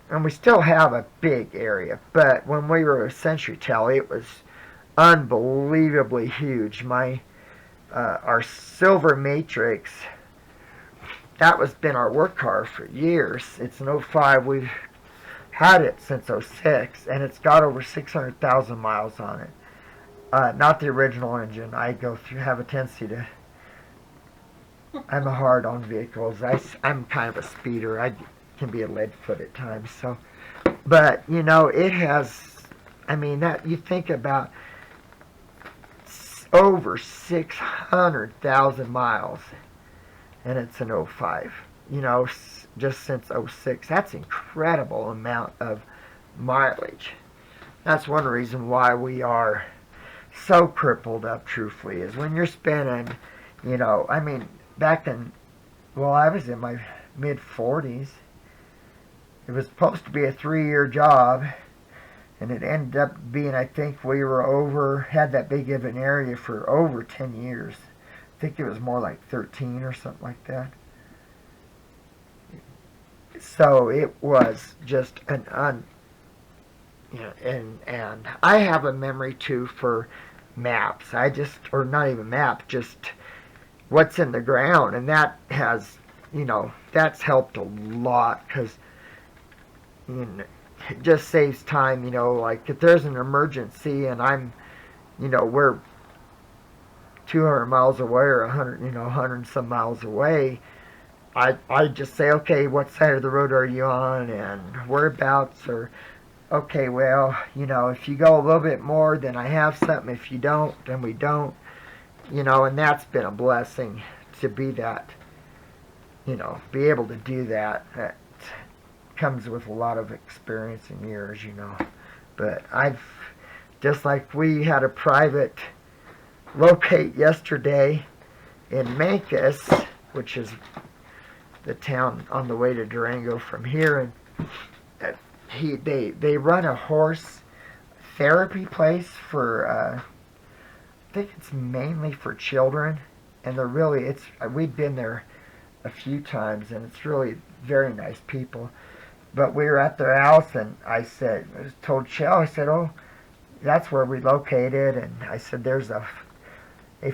and we still have a big area, but when we were a Century Tel, it was unbelievably huge. Our Silver Matrix, that was been our work car for years. It's an '05. We've had it since '06, and it's got over 600,000 miles on it. Not the original engine. I have a tendency to. I'm a hard on vehicles. I'm kind of a speeder. I can be a lead foot at times. So, but it has. I mean, that you think about over 600,000 miles, and it's an '05. Just since '06. That's an incredible amount of mileage. That's one reason why we are so crippled up, truthfully, is when you're spending, I mean, back in, well, I was in my mid-40s. It was supposed to be a 3-year job, and it ended up being, I think we had that big of an area for over 10 years. I think it was more like 13 or something like that. So it was just and I have a memory too for maps. Or not even maps, just what's in the ground, and that has, that's helped a lot, because it just saves time. Like if there's an emergency and we're 200 miles away or 100 and some miles away, I just say, okay, what side of the road are you on, and whereabouts, or okay, well, if you go a little bit more, then I have something. If you don't, then we don't. And that's been a blessing to be that, be able to do that. That comes with a lot of experience and years, But just like we had a private locate yesterday in Mancos, which is the town on the way to Durango from here, and they run a horse therapy place for I think it's mainly for children, and we've been there a few times, and it's really very nice people. But we were at their house, and I told Shell, I said, oh, that's where we located, and I said, there's a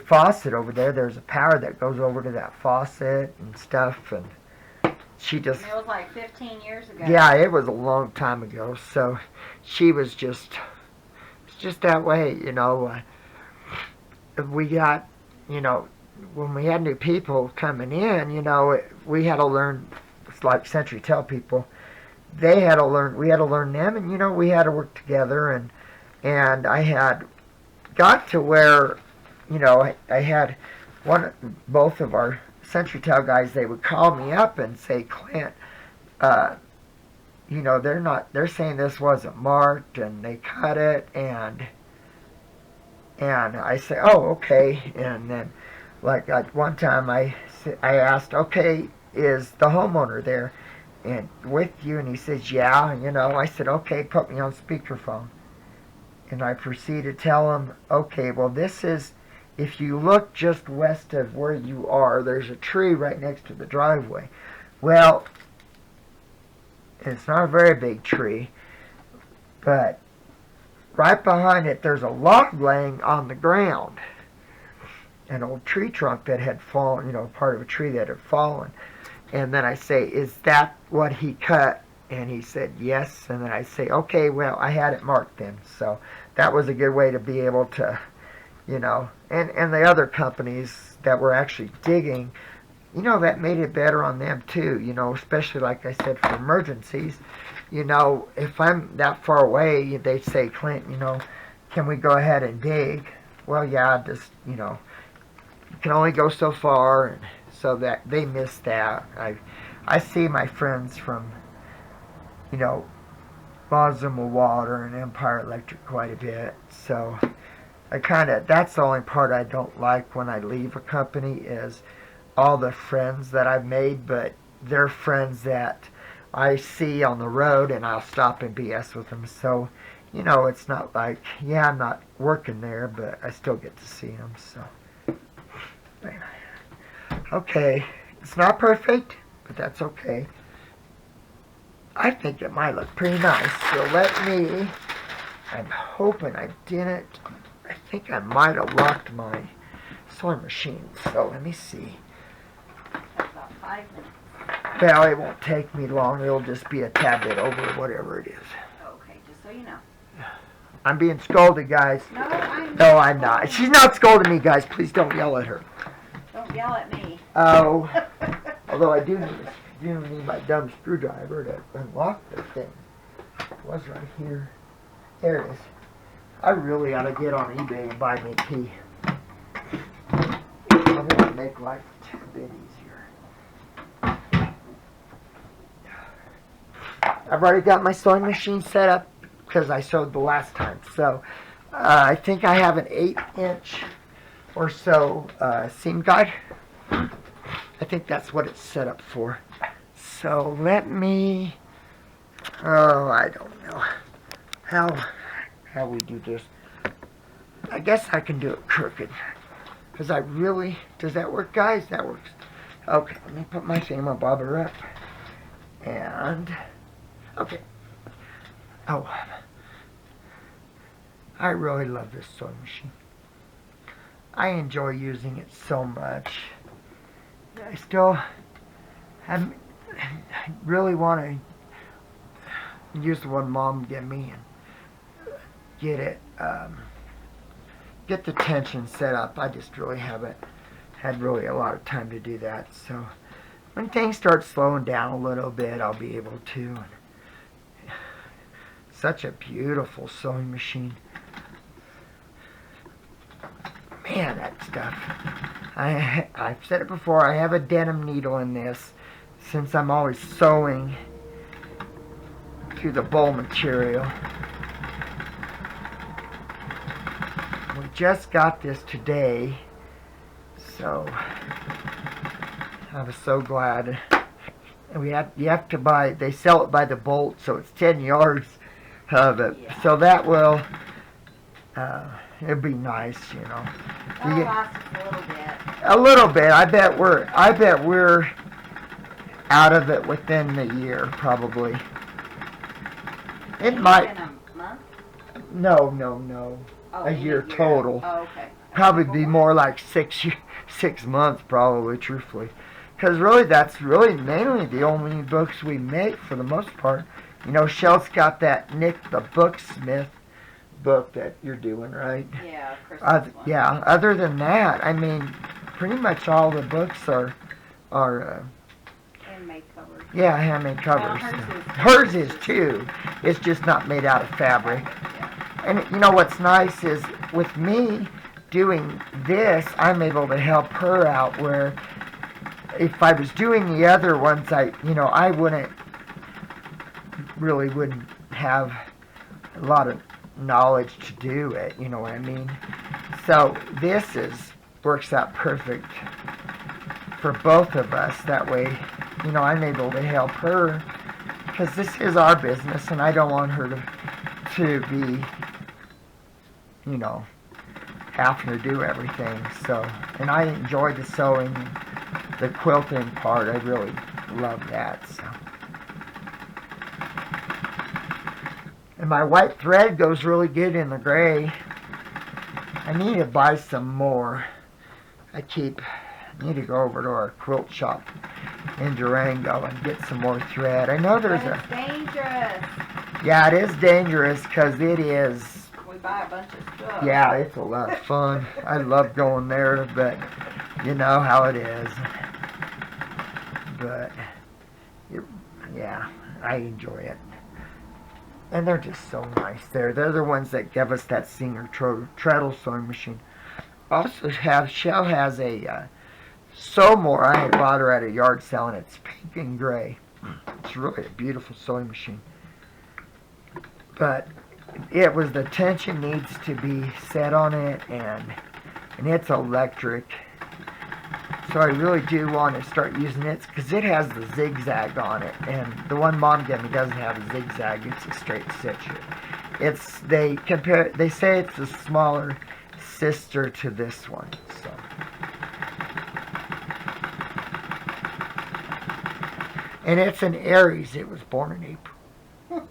faucet over there. There's a power that goes over to that faucet and stuff, and she just... It was like 15 years ago. Yeah, it was a long time ago, so she was it's just that way, we got, when we had new people coming in, we had to learn, it's like Century Tel people, we had to learn them, and, we had to work together, and I had got to where, I had both of our Century Tel guys, they would call me up and say, Clint, they're saying this wasn't marked, and they cut it, and I say, oh, okay. And then, like one time I asked, okay, is the homeowner there and with you? And he says, yeah. I said, okay, put me on speakerphone. And I proceeded to tell him, okay, well, this is, if you look just west of where you are, there's a tree right next to the driveway. Well, it's not a very big tree, but right behind it, there's a log laying on the ground. An old tree trunk that had fallen, part of a tree that had fallen. And then I say, is that what he cut? And he said, yes. And then I say, okay, well, I had it marked then. So that was a good way to be able to, and the other companies that were actually digging, that made it better on them too, especially like I said, for emergencies. If I'm that far away, they say, Clint, can we go ahead and dig? Well, yeah, just, you can only go so far, and so that they miss that. I see my friends from, Bosma Water and Empire Electric quite a bit, so that's the only part I don't like when I leave a company is all the friends that I've made, but they're friends that I see on the road, and I'll stop and BS with them. So, it's not like, yeah, I'm not working there, but I still get to see them. So, okay, It's not perfect, but that's okay. I think it might look pretty nice. So I'm hoping I didn't. I think I might have locked my sewing machine. So let me see. That's about 5 minutes. Well, it won't take me long. It'll just be a tad bit over whatever it is. Okay, just so you know. I'm being scolded, guys. No, I'm No, I'm not. She's not scolding me, guys. Please don't yell at her. Don't yell at me. Oh. Although I do need my dumb screwdriver to unlock this thing. It was right here. There it is. I really ought to get on eBay and buy me a key. I'm going to make life a bit easier. I've already got my sewing machine set up because I sewed the last time. So I think I have an 8-inch or so seam guide. I think that's what it's set up for. So let me, I don't know how we do this. I guess I can do it crooked. Because does that work, guys? That works. Okay, let me put my thingamabobber up. And, okay. Oh, I really love this sewing machine. I enjoy using it so much. I still really want to use the one Mom gave me and get the tension set up. I just really haven't had really a lot of time to do that. So when things start slowing down a little bit, I'll be able to. Such a beautiful sewing machine. Man, that stuff. I've said it before, I have a denim needle in this since I'm always sewing through the bowl material. We just got this today, so I was so glad. And you have to buy, they sell it by the bolt, so it's 10 yards of it. Yeah. So that will, it'd be nice, you know. That'll last a little bit. A little bit. I bet we're out of it within the year, probably. It might. In a month? No. Oh, a year total. Oh, okay. Probably be more like 6 months, probably, truthfully. Because really, that's really mainly the only books we make for the most part. You know, Shell's got that Nick the Booksmith book that you're doing, right? Yeah, Christmas one. Yeah, other than that, I mean, pretty much all the books are handmade covers. Yeah, handmade covers. Well, hers is too. It's just not made out of fabric. Yeah. And you know what's nice is with me doing this, I'm able to help her out where if I was doing the other ones, I wouldn't have a lot of knowledge to do it, you know what I mean? So this works out perfect for both of us. That way, you know, I'm able to help her because this is our business and I don't want her to be, you know, having to do everything. So, and I enjoy the sewing, the quilting part. I really love that. So. And my white thread goes really good in the gray. I need to buy some more. I need to go over to our quilt shop in Durango and get some more thread. I know there's But it's dangerous. Yeah, it is dangerous because it is. We buy a bunch of stuff. Yeah, it's a lot of fun. I love going there, but you know how it is. But, yeah, I enjoy it. And they're just so nice there. They're the ones that give us that Singer treadle sewing machine. Also Shell has a Sew More. I had bought her at a yard sale and it's pink and gray. It's really a beautiful sewing machine. But the tension needs to be set on it and it's electric. So I really do want to start using it because it has the zigzag on it, and the one Mom gave me doesn't have a zigzag. It's a straight stitch. They say it's a smaller sister to this one. So And it's an Aries. It was born in April.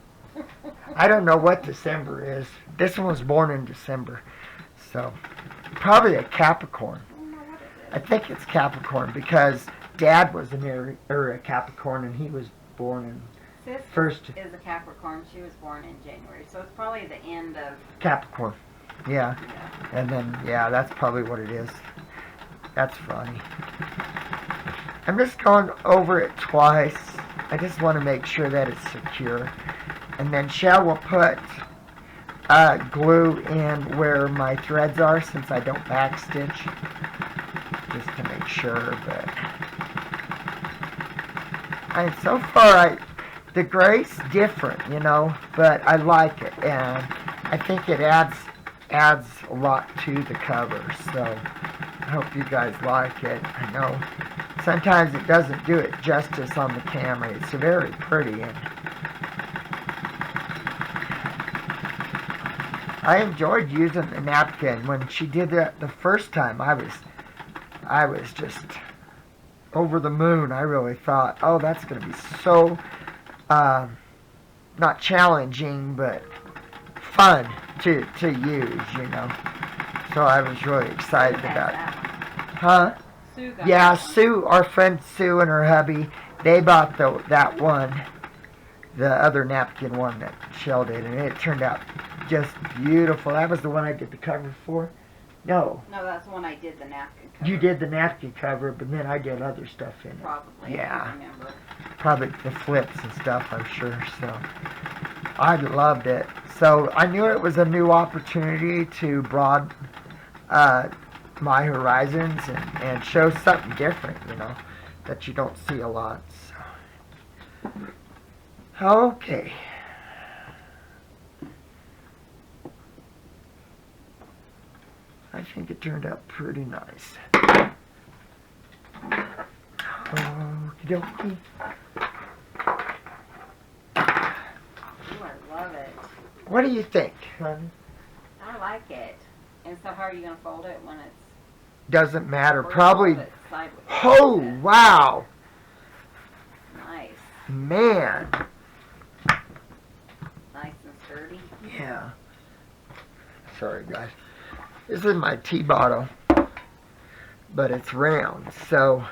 I don't know what December is. This one was born in December. So, probably a Capricorn. I think it's Capricorn because Dad was an Aries, or a Capricorn, and he was born in Sis first is a Capricorn. She was born in January, so it's probably the end of. Capricorn. Yeah. And then, yeah, that's probably what it is. That's funny. I'm just going over it twice. I just want to make sure that it's secure. And then Shell will put glue in where my threads are since I don't backstitch. Just to make sure, but so far the gray's different, you know, but I like it, and I think it adds a lot to the cover, so I hope you guys like it. I know sometimes it doesn't do it justice on the camera. It's very pretty, and I enjoyed using the napkin. When she did that the first time, I was just over the moon. I really thought, oh, that's going to be so, not challenging, but fun to use, you know. So I was really excited about it. Huh? Sue got Yeah, that one. Sue, our friend Sue and her hubby, they bought that one, the other napkin one that Shell did, and it turned out just beautiful. That was the one I did the cover for. No. No, that's the one I did the napkin cover. You did the napkin cover, but then I did other stuff in it. Probably. Yeah. I don't remember. Probably the flips and stuff, I'm sure. So I loved it. So I knew it was a new opportunity to broaden my horizons and show something different, you know, that you don't see a lot. So. Okay. I think it turned out pretty nice. Okie dokie. Ooh, I love it. What do you think, honey? I like it. And so how are you going to fold it when it's... Doesn't matter. or Probably. fold it sideways? Oh, wow. Nice. Man. Nice and sturdy. Yeah. Sorry, guys. This is my tea bottle, but it's round, so,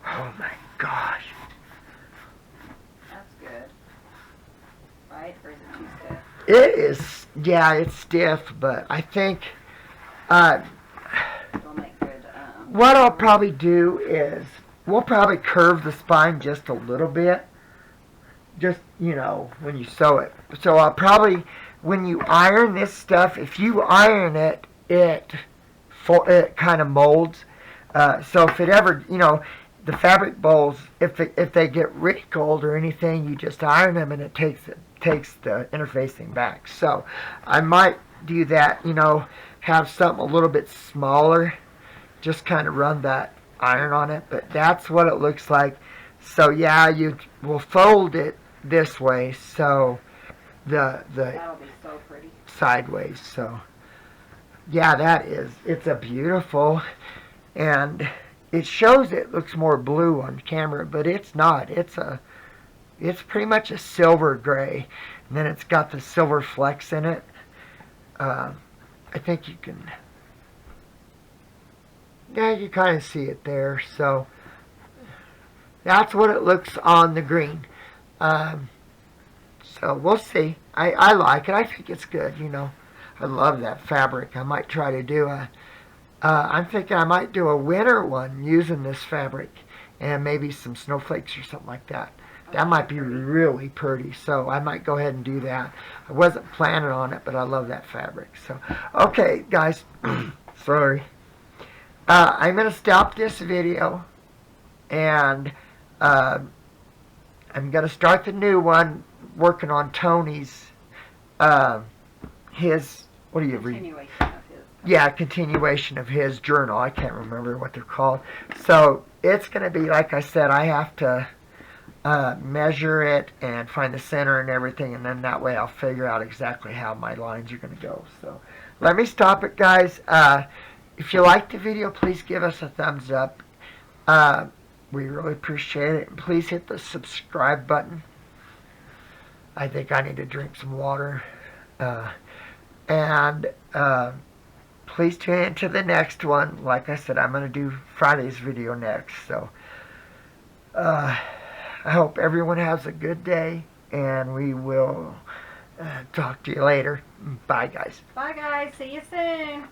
oh my gosh. That's good. Right? Or is it too stiff? It is, yeah, it's stiff, but I think, It'll make good, what I'll probably do is, we'll probably curve the spine just a little bit, just, you know, when you sew it. So I'll probably, when you iron this stuff, if you iron it, it kind of molds. So if it ever, you know, the fabric bowls, if they get wrinkled or anything, you just iron them and it takes the interfacing back. So I might do that, you know, have something a little bit smaller, just kind of run that iron on it. But that's what it looks like. So yeah, you will fold it this way, so that'll be so pretty. sideways. So yeah, it's a beautiful, and it shows it looks more blue on camera, but it's not. It's pretty much a silver gray, and then it's got the silver flecks in it. I think you can, yeah, you kind of see it there. So that's what it looks on the green. So we'll see. I like it. I think it's good, you know. I love that fabric. I might try to do I'm thinking I might do a winter one using this fabric and maybe some snowflakes or something like that. That might be really pretty, so I might go ahead and do that. I wasn't planning on it, but I love that fabric. So, okay, guys, sorry. I'm going to stop this video, and I'm going to start the new one, working on Tony's, his, what do you read? Continuation of his. Yeah, continuation of his journal. I can't remember what they're called. So it's going to be, like I said, I have to measure it and find the center and everything, and then that way I'll figure out exactly how my lines are going to go. So let me stop it, guys. If you liked the video, please give us a thumbs up. We really appreciate it. And please hit the subscribe button. I think I need to drink some water. And please tune in to the next one. Like I said, I'm going to do Friday's video next. So I hope everyone has a good day. And we will talk to you later. Bye, guys. Bye, guys. See you soon.